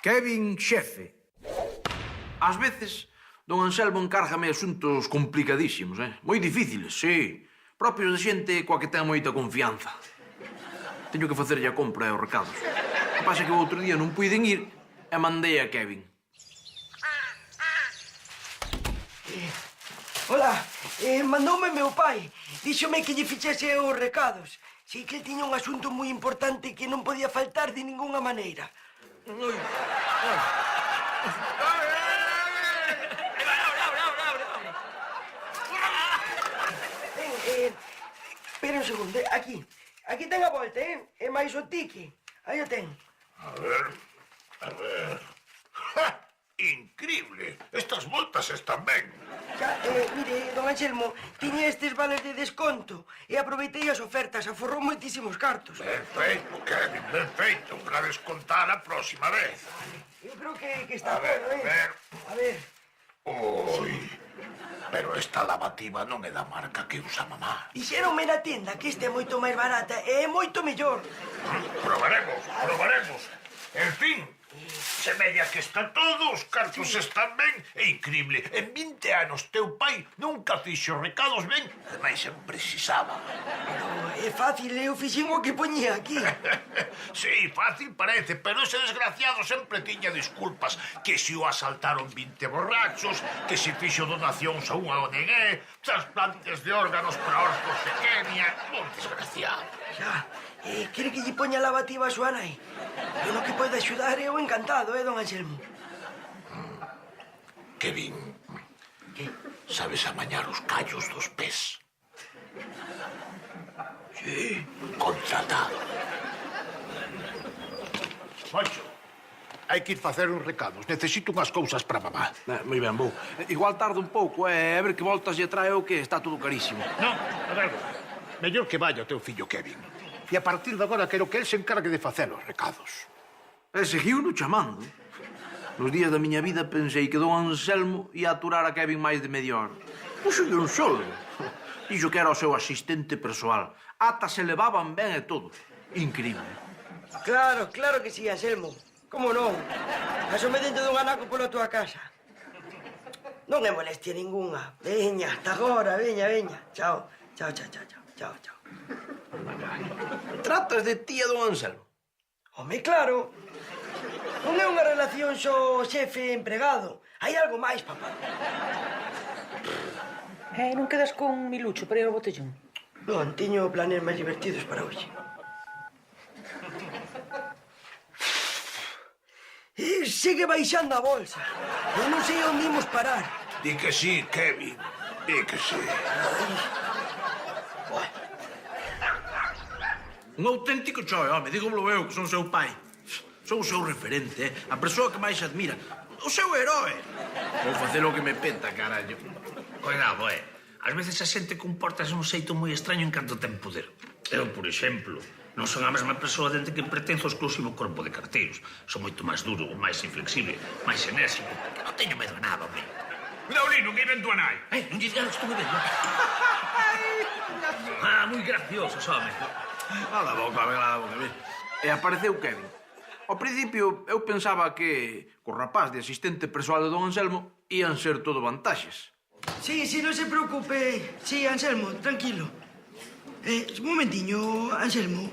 Kevin xefe. Ás veces, don Anselmo encárgame asuntos complicadísimos, moi difíciles, sí, propios de xente coa que ten moita confianza. Teño que facerlle a compra e os recados. O que pasa é que o outro día non puiden ir e mandei a Kevin. Hola, mandoume meu pai. Díxome que lle fixese os recados. Si que tiña un asunto moi importante que non podía faltar de ningunha maneira. Espera un segundo, aquí. Aquí ten a volta, E máis o tique. Aí o ten. A ver... ¡Ja! Increíble! Estas voltas están ben. Xa, mire, don Anselmo, tiña estes vales de desconto e aproveitei as ofertas, aforrou moitísimos cartos. Ben feito, Kevin, ben feito, para descontar a próxima vez. Eu creo que está A ver, todo, a ver. A ver. Ui, pero esta lavativa non é da marca que usa mamá. Dixeronme na tenda que esta é moito máis barata e é moito mellor. Probaremos. En fin, semella que está todo, os cartos están ben. É increíble, en 20 anos teu pai nunca fixo recados ben, ademais sempre precisaba. Pero é fácil, eu fixen o que poñía aquí. Sí, fácil parece, pero ese desgraciado sempre tiña disculpas. Que si o asaltaron 20 borrachos, que si fixo donacións a unha ONG, trasplantes de órganos para orcos de Kenia... Un desgraciado. Xa, quere que lle poña a lavativa a súa nai? Eu no que pode axudar, eu encantado, don Anselmo? Kevin, Que? sabes amañar os callos dos pés? Sí. Contratado. Moncho, hai que ir facer uns recados. Necesito unhas cousas para mamá. Moi ben, vou. Igual tarda un pouco, a ver que voltas lle trae o que está todo carísimo. Non, a ver, mellor que vaya o teu fillo Kevin. E a partir de agora quero que el se encargue de facer os recados. E seguiu-no chamando. Nos días da miña vida pensei que don Anselmo ia aturar a Kevin máis de media hora. Puxo-lle un soldo. Dixo que era o seu asistente persoal. Ata se levaban ben e todo. Increíble. Claro que sí, Anselmo. Como non? Asome dentro dun anaco pola túa casa. Non é molestia ningunha. Veña, hasta agora, veña. Chao. Tratas de tía don Anselmo? Home, claro. Non é unha relación só xefe-empregado. Hai algo máis, papá. Non quedas con Milucho para ir ao botellón? Non, teño planes máis divertidos para hoxe. Sigue baixando a bolsa. Eu non sei onde imos parar. Di que sí, Kevin. Di que sí. Un auténtico choio, home, dígolo eu, que son seu pai. Son o seu referente, a persoa que máis admira. O seu heroe. Vou facer o que me peta, carallo. Cuidado, Ás veces a xente comportase un xeito moi extraño en canto ten poder. Eu, por exemplo, non son a mesma persoa dentro que pertenzo ao exclusivo corpo de carteiros. Son moito máis duro, máis inflexible, máis enérxico. Que non teño medo a nada, home. Cuidado, Lino, que ven tu anai. Non lle digas, estou me vendo. Moi gracioso, home. Cala a boca, ven. E apareceu Kevin. Ao principio, eu pensaba que co rapaz de asistente persoal de don Anselmo ían ser todo vantaxes. Sí, non se preocupe. Sí, Anselmo, tranquilo. Un momentiño, Anselmo.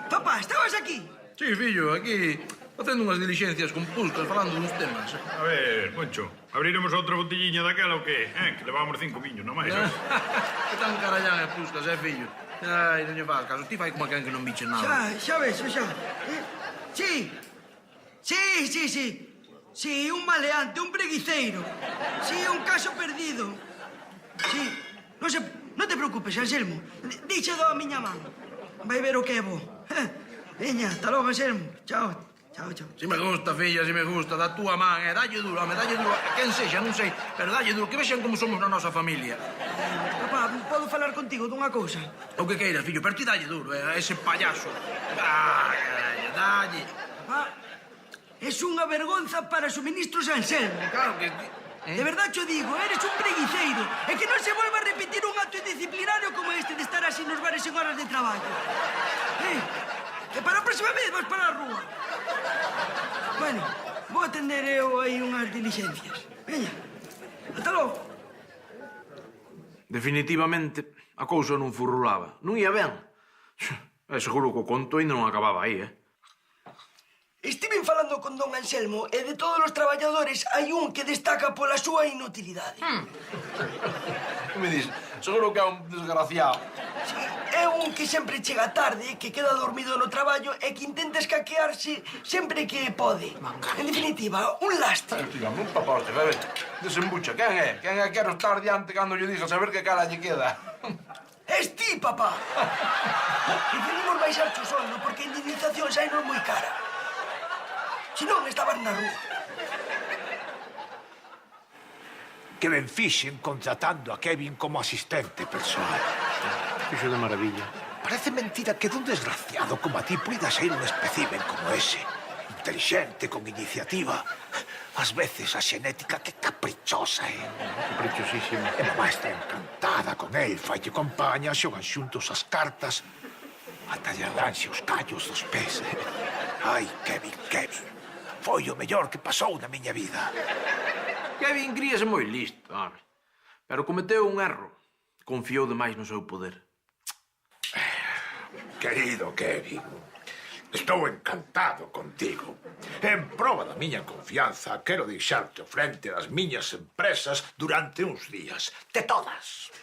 Papá, estabas aquí? Sí, fillo, aquí facendo unhas diligencias con Puscas, falando duns temas. A ver, Moncho, abriremos outra botelliña daquela ou que? Que levamos 5 viños, non máis, Que tan carallán é Puscas, fillo? Ai, non lle faz caso. Ti fai como quen que non biche nada. Xa ves, xa. Sí, un maleante, un preguiceiro. Sí, un caso perdido. Sí, non te preocupes, Anselmo. Dixe do a miña man. Vai ver o que é bo. Veña, hasta logo, Anselmo. Chao. Si me gusta, filla, si me gusta. Da túa man, dalle duro, home, dalle duro. Quen sexa, non sei, pero dalle duro. Que vexan como somos na nosa familia. Papá, podo falar contigo dunha cousa? O que queiras, fillo, pero ti dalle duro, a ese payaso. Dalle. Papá, es unha vergonza para o ministro Anselmo. Claro que... De verdad cho digo, eres un preguiceiro. E que non se volva a repetir un acto indisciplinario como este de estar así nos bares en horas de traballo. Que para a próxima vez vas para a rúa. Bueno, vou atender eu aí unhas diligencias. Veña, ata logo. Definitivamente, a cousa non furrulaba. Non ia ben. É seguro que o conto ainda non acababa aí, Estiven falando con don Anselmo e de todos os traballadores hai un que destaca pola súa inutilidade. Que me dis? Seguro que é un desgraciado. Sí, é un que sempre chega tarde, que queda dormido no traballo e que intenta escaquearse sempre que pode. En definitiva, un lastre. Dígame, un papote, bebé. Desembucha, quen é? Quen é? Quero estar diante cando lle diga saber que cara lle queda. Es ti, papá. Preferimos baixar o soldo porque a indemnización xa non é moi cara. Se non, estabas na rúa. Que ben fixen contratando a Kevin como asistente persoal. Fixo de maravilla. Parece mentira que dun desgraciado como a ti puida ser un espécimen como ese. Inteligente, con iniciativa. Ás veces a xenética que caprichosa, Caprichosísimo. E mamá está encantada con el, faille compaña, xogan xuntos as cartas, ata lle danse os callos dos pés. Ai, Kevin, Kevin. Foi o mellor que pasou na miña vida. Kevin críase moi listo, home. Pero cometeu un erro. Confiou demais no seu poder. Querido Kevin, estou encantado contigo. En proba da miña confianza, quero deixarte ao frente das miñas empresas durante uns días. De todas.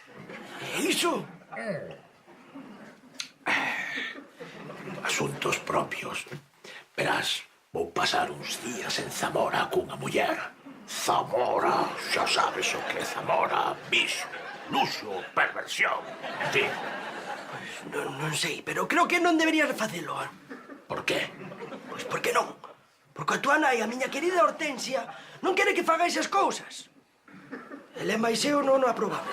E iso? Asuntos propios. Verás, vou pasar uns días en Zamora cunha muller. Zamora, xa sabes o que é Zamora. Bicho, luxo, perversión. En fin, Non sei, pero creo que non deberías facelo. por qué? Pois por que non? Porque a tua nai, a miña querida Hortensia, non quere que faga esas cousas. Ele máis eu non o aprobamos.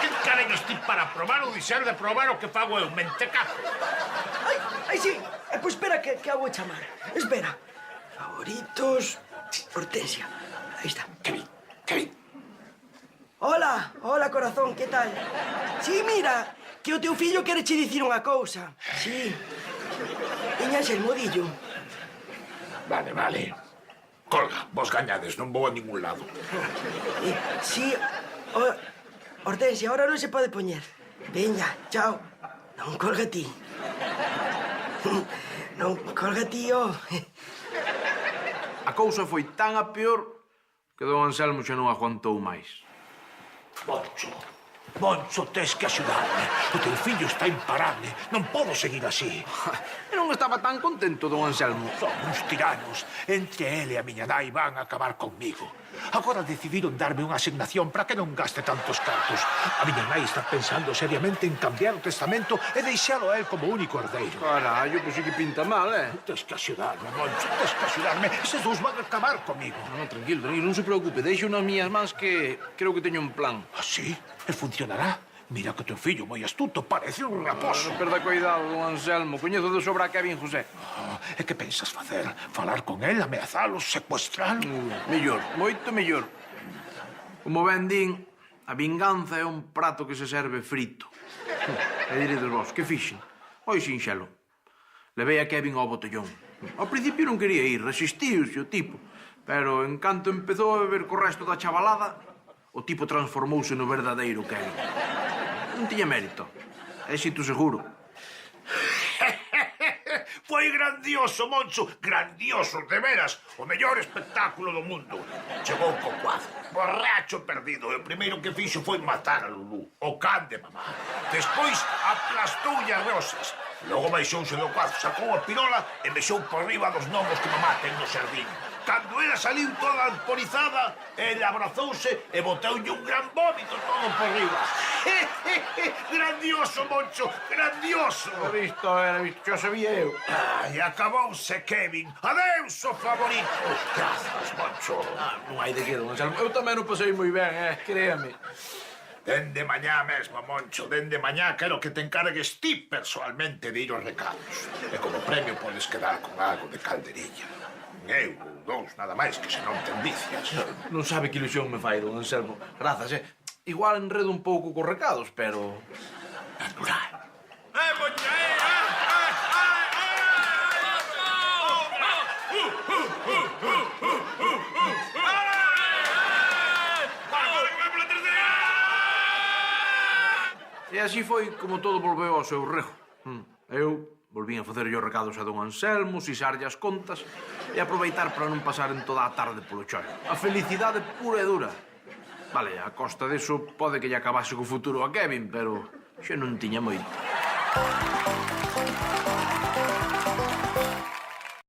Que careños ti para probar ou dixer de probar o que fago eu, mentecazo? Ai, sí. Pois espera que a vou chamar. Espera. Favoritos... Hortensia. Aí está. Kevin, Kevin. Hola, corazón, que tal? Sí, mira, que o teu fillo quere che dicir unha cousa. Sí. Tiñas el modillo. Vale, vale. Colga, vos gañades, non vou a ningún lado. Sí. Hortensia, ahora non se pode poñer. Veña, chao. Non colga ti. Non colga ti, oh. A cousa foi tan a peor que don Anselmo xa non aguantou máis. Moncho, tes que axudarme. O teu fillo está imparable. Non podo seguir así. E non estaba tan contento don Anselmo. Son uns tiranos. Entre ele e a miña nai van a acabar conmigo. Agora decidiron darme unha asignación para que non gaste tantos cartos. A miña nai está pensando seriamente en cambiar o testamento e deixalo a él como único herdeiro. Carallo, pois sí que pinta mal, Tes que axudarme, Moncho, tes que axudarme. Eses dous van a acabar comigo. Non, tranquilo, non se preocupe. Deixo nas miñas mans que creo que teño un plan. Ah, sí? E funcionará? Mira que o teu fillo moi astuto, parece un raposo. Non perda cuidado, don Anselmo. Coñezo de sobra a Kevin José. E que pensas facer? Falar con él, ameazalo, secuestralo? Mellor, moito mellor. Como ben din, a vinganza é un prato que se serve frito. E diredes vos, que fixen? Oi, sinxelo. Levei a Kevin ao botellón. Ao principio non quería ir, resistiuse o tipo. Pero en canto empezou a beber co resto da chavalada, o tipo transformouse no verdadeiro Kevin. Non tiña mérito. Éxito seguro. Foi grandioso, Moncho, grandioso, de veras, o mellor espectáculo do mundo. Chegou co cuadro, borracho perdido, e o primeiro que fixo foi matar a Lulú, o can de mamá. Despois aplastou-lle as rosas. Logo baixouse do cuadro, sacou a pirola e mexou por riba dos gnomos que mamá ten no xardín. Cando ela saliu toda alporizada, ela abrazouse e boteulle un gran vómito todo por riba. Grandioso, Moncho, grandioso. Era visto, xa sabía eu. Ai, acabouse, Kevin. Adeus, o favorito. Grazas, Moncho. Non hai de que, don Anselmo. Eu tamén o pasei moi ben, créame. Dende mañá mesmo, Moncho, dende mañá quero que te encargues ti persoalmente de ir aos recados. E como premio podes quedar con algo de calderilla. Un euro ou dous, nada máis, que se non te vicias. Non sabe que ilusión me fai, don Anselmo. Grazas, Igual enredo un pouco cos recados, pero... Natural. E así foi como todo volveu ao seu rego. Eu volvín a facer os recados a don Anselmo, sisarlle as contas e aproveitar para non pasar en toda a tarde polo chollo. A felicidade pura e dura. Vale, a costa deso pode que lle acabase co futuro a Kevin, pero xa non tiña moito.